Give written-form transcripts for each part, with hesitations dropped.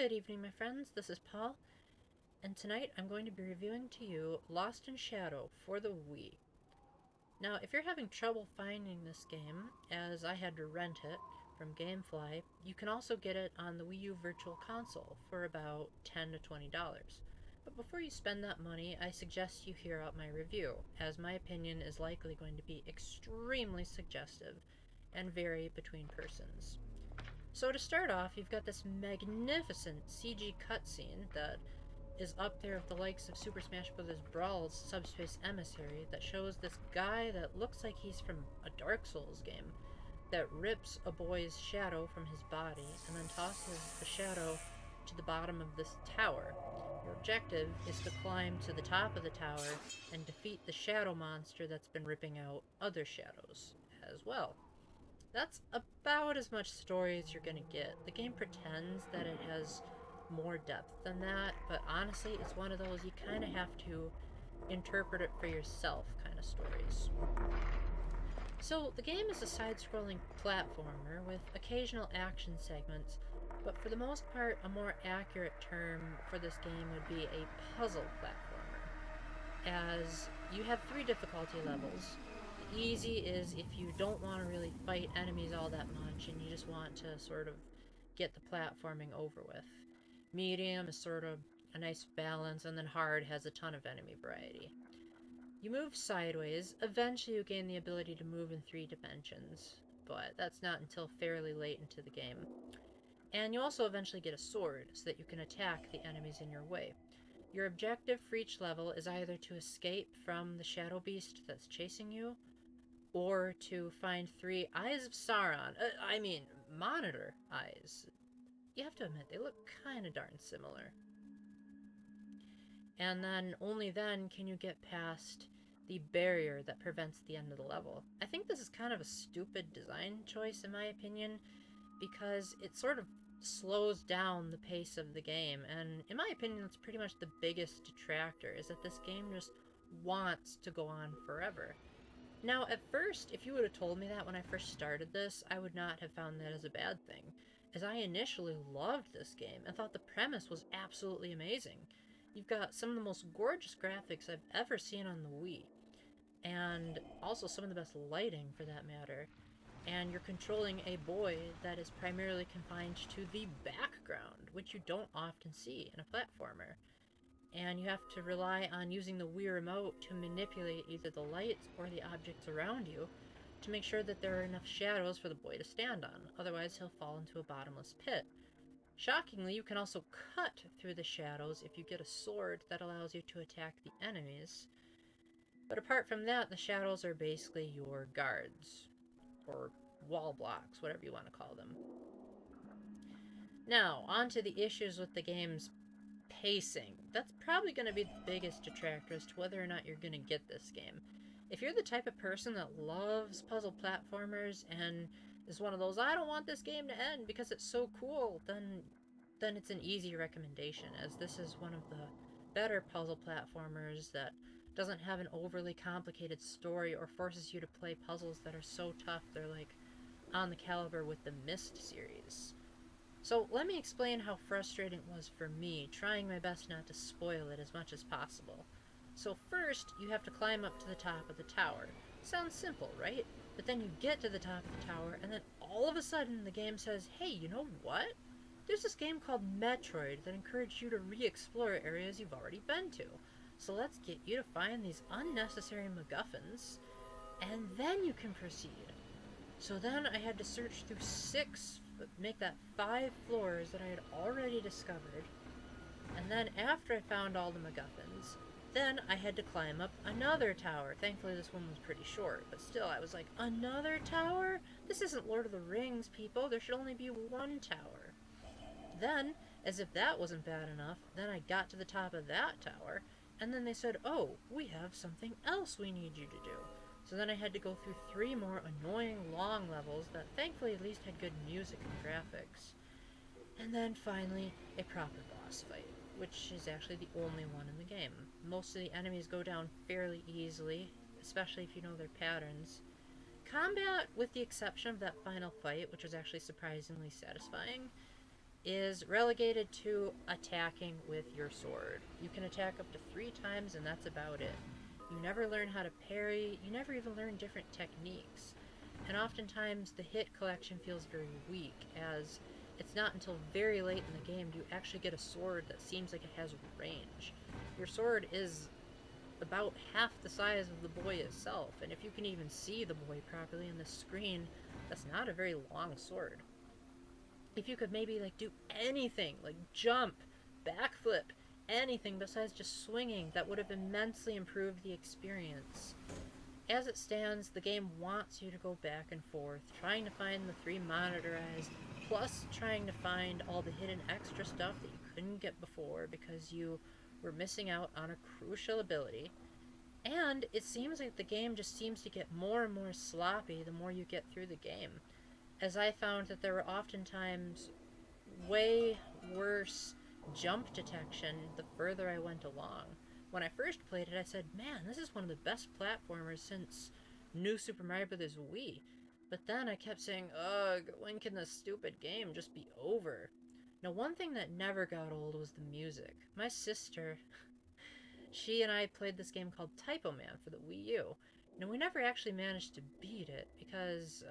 Good evening, my friends. This is Paul, and tonight I'm going to be reviewing to you Lost in Shadow for the Wii. Now, if you're having trouble finding this game, as I had to rent it from Gamefly, you can also get it on the Wii U Virtual Console for about $10 to $20. But before you spend that money, I suggest you hear out my review, as my opinion is likely going to be extremely suggestive and vary between persons. So to start off, you've got this magnificent CG cutscene that is up there with the likes of Super Smash Bros. Brawl's Subspace Emissary that shows this guy that looks like he's from a Dark Souls game that rips a boy's shadow from his body and then tosses the shadow to the bottom of this tower. Your objective is to climb to the top of the tower and defeat the shadow monster that's been ripping out other shadows as well. That's about as much story as you're gonna get. The game pretends that it has more depth than that, but honestly, it's one of those you kind of have to interpret it for yourself kind of stories. So, the game is a side-scrolling platformer with occasional action segments, but for the most part, a more accurate term for this game would be a puzzle platformer, as you have 3 difficulty levels. Easy is if you don't want to really fight enemies all that much and you just want to sort of get the platforming over with. Medium is sort of a nice balance, and then hard has a ton of enemy variety. You move sideways, eventually you gain the ability to move in 3 dimensions, but that's not until fairly late into the game. And you also eventually get a sword so that you can attack the enemies in your way. Your objective for each level is either to escape from the shadow beast that's chasing you, or to find 3 Eyes of Sauron. Monitor eyes. You have to admit, they look kind of darn similar. And then, only then, can you get past the barrier that prevents the end of the level. I think this is kind of a stupid design choice, in my opinion, because it sort of slows down the pace of the game, and in my opinion, that's pretty much the biggest detractor, is that this game just wants to go on forever. Now, at first, if you would have told me that when I first started this, I would not have found that as a bad thing, as I initially loved this game and thought the premise was absolutely amazing. You've got some of the most gorgeous graphics I've ever seen on the Wii, and also some of the best lighting for that matter, and you're controlling a boy that is primarily confined to the background, which you don't often see in a platformer. And you have to rely on using the Wii Remote to manipulate either the lights or the objects around you to make sure that there are enough shadows for the boy to stand on, otherwise he'll fall into a bottomless pit. Shockingly, you can also cut through the shadows if you get a sword that allows you to attack the enemies. But apart from that, the shadows are basically your guards, or wall blocks, whatever you want to call them. Now, on to the issues with the game's pacing. That's probably going to be the biggest detractor as to whether or not you're going to get this game. If you're the type of person that loves puzzle platformers and is one of those, I don't want this game to end because it's so cool, then it's an easy recommendation, as this is one of the better puzzle platformers that doesn't have an overly complicated story or forces you to play puzzles that are so tough they're like on the caliber with the Myst series. So let me explain how frustrating it was for me, trying my best not to spoil it as much as possible. So first, you have to climb up to the top of the tower. Sounds simple, right? But then you get to the top of the tower, and then all of a sudden the game says, hey, you know what? There's this game called Metroid that encourages you to re-explore areas you've already been to. So let's get you to find these unnecessary MacGuffins, and then you can proceed. So then I had to search through 5 floors that I had already discovered, and then after I found all the MacGuffins, then I had to climb up another tower. Thankfully this one was pretty short, but still I was like, another tower? This isn't Lord of the Rings, people. There should only be one tower. Then, as if that wasn't bad enough, then I got to the top of that tower, and then they said, oh, we have something else we need you to do. So then I had to go through 3 more annoying long levels that thankfully at least had good music and graphics. And then finally, a proper boss fight, which is actually the only one in the game. Most of the enemies go down fairly easily, especially if you know their patterns. Combat, with the exception of that final fight, which was actually surprisingly satisfying, is relegated to attacking with your sword. You can attack up to 3 times, and that's about it. You never learn how to parry, you never even learn different techniques. And oftentimes the hit collection feels very weak, as it's not until very late in the game do you actually get a sword that seems like it has range. Your sword is about half the size of the boy itself, and if you can even see the boy properly in the screen, that's not a very long sword. If you could maybe like do anything, like jump, backflip, anything besides just swinging, that would have immensely improved the experience. As it stands, the game wants you to go back and forth, trying to find the 3 monitor eyes, plus trying to find all the hidden extra stuff that you couldn't get before because you were missing out on a crucial ability. And it seems like the game just seems to get more and more sloppy the more you get through the game, as I found that there were oftentimes way worse jump detection the further I went along. When I first played it, I said, man, this is one of the best platformers since New Super Mario Bros. Wii. But then I kept saying, ugh, when can this stupid game just be over? Now, one thing that never got old was the music. My sister, she and I played this game called Typo Man for the Wii U. Now, we never actually managed to beat it because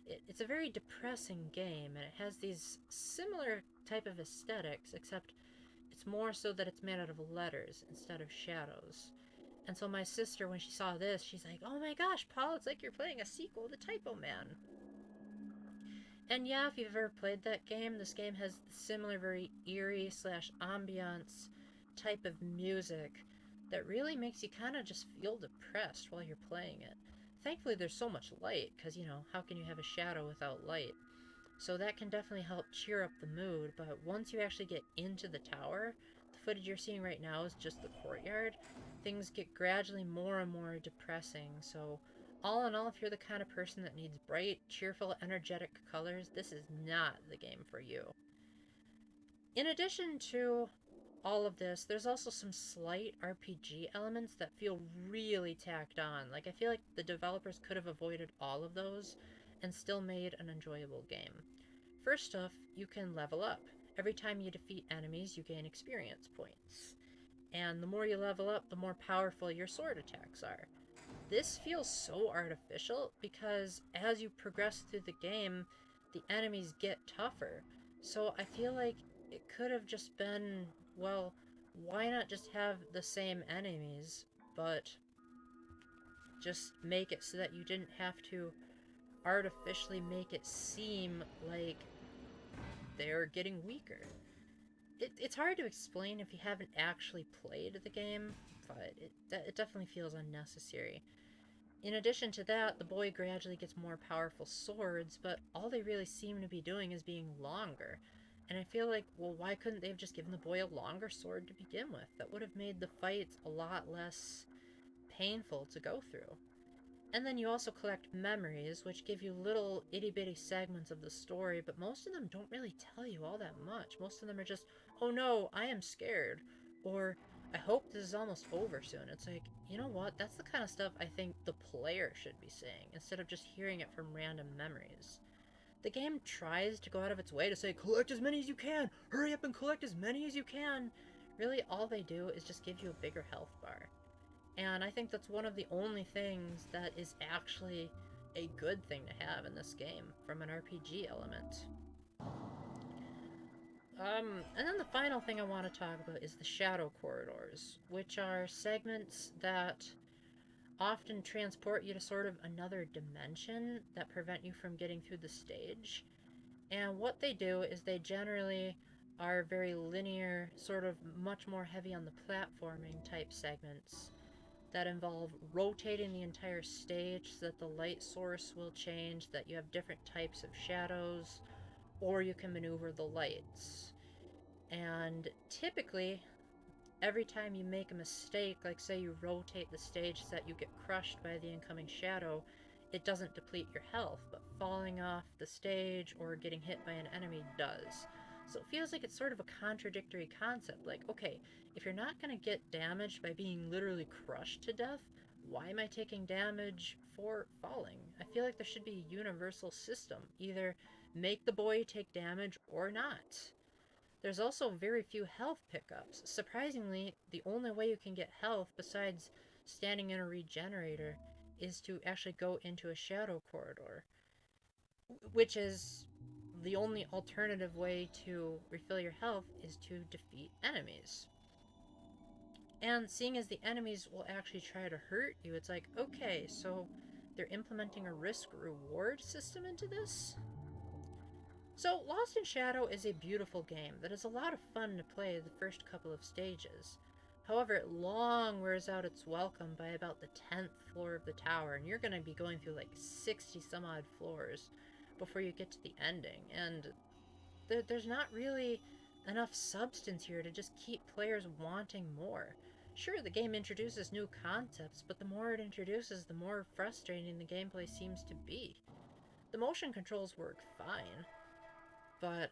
it's a very depressing game, and it has these similar type of aesthetics, except it's more so that it's made out of letters instead of shadows. And so my sister, when she saw this, she's like, oh my gosh, Paul, it's like you're playing a sequel to Typo Man. And yeah, if you've ever played that game, this game has similar very eerie slash ambiance type of music that really makes you kind of just feel depressed while you're playing it. Thankfully, there's so much light, because, you know, how can you have a shadow without light? So that can definitely help cheer up the mood, but once you actually get into the tower, the footage you're seeing right now is just the courtyard, things get gradually more and more depressing. So all in all, if you're the kind of person that needs bright, cheerful, energetic colors, this is not the game for you. In addition to all of this, there's also some slight RPG elements that feel really tacked on. Like, I feel like the developers could have avoided all of those and still made an enjoyable game. First off, you can level up. Every time you defeat enemies, you gain experience points. And the more you level up, the more powerful your sword attacks are. This feels so artificial because as you progress through the game, the enemies get tougher. So I feel like it could have just been, well, why not just have the same enemies, but just make it so that you didn't have to artificially make it seem like they're getting weaker. It's hard to explain if you haven't actually played the game, but it definitely feels unnecessary. In addition to that, the boy gradually gets more powerful swords, but all they really seem to be doing is being longer. And I feel like, well, why couldn't they have just given the boy a longer sword to begin with? That would have made the fights a lot less painful to go through. And then you also collect memories, which give you little itty-bitty segments of the story, but most of them don't really tell you all that much. Most of them are just, oh no, I am scared, or I hope this is almost over soon. It's like, you know what, that's the kind of stuff I think the player should be saying, instead of just hearing it from random memories. The game tries to go out of its way to say, collect as many as you can, hurry up and collect as many as you can. Really, all they do is just give you a bigger health bar. And I think that's one of the only things that is actually a good thing to have in this game from an RPG element. And then the final thing I want to talk about is the shadow corridors, which are segments that often transport you to sort of another dimension that prevent you from getting through the stage. And what they do is they generally are very linear, sort of much more heavy on the platforming type segments that involve rotating the entire stage so that the light source will change, that you have different types of shadows, or you can maneuver the lights. And typically, every time you make a mistake, like say you rotate the stage so that you get crushed by the incoming shadow, it doesn't deplete your health, but falling off the stage or getting hit by an enemy does. So it feels like it's sort of a contradictory concept. Like, okay, if you're not going to get damaged by being literally crushed to death, why am I taking damage for falling? I feel like there should be a universal system. Either make the boy take damage or not. There's also very few health pickups. Surprisingly, the only way you can get health besides standing in a regenerator is to actually go into a shadow corridor, which is the only alternative way to refill your health is to defeat enemies. And seeing as the enemies will actually try to hurt you, it's like, okay, so they're implementing a risk-reward system into this? So, Lost in Shadow is a beautiful game that is a lot of fun to play the first couple of stages. However, it long wears out its welcome by about the 10th floor of the tower, and you're going to be going through like 60 some odd floors before you get to the ending. And there's not really enough substance here to just keep players wanting more. Sure, the game introduces new concepts, but the more it introduces, the more frustrating the gameplay seems to be. The motion controls work fine, but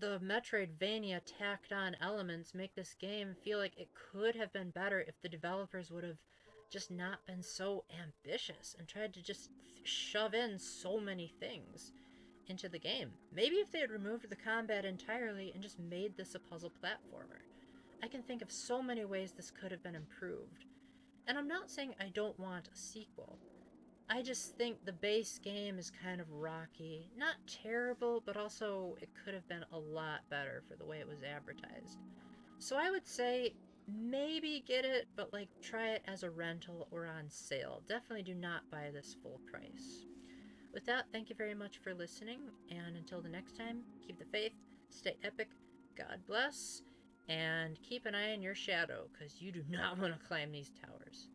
the Metroidvania tacked on elements make this game feel like it could have been better if the developers would have just not been so ambitious and tried to just shove in so many things into the game. Maybe if they had removed the combat entirely and just made this a puzzle platformer. I can think of so many ways this could have been improved. And I'm not saying I don't want a sequel. I just think the base game is kind of rocky. Not terrible, but also it could have been a lot better for the way it was advertised. So I would say maybe get it, but like try it as a rental or on sale. Definitely do not buy this full price. With that, thank you very much for listening, and until the next time, keep the faith, stay epic, God bless, and keep an eye on your shadow, because you do not want to climb these towers.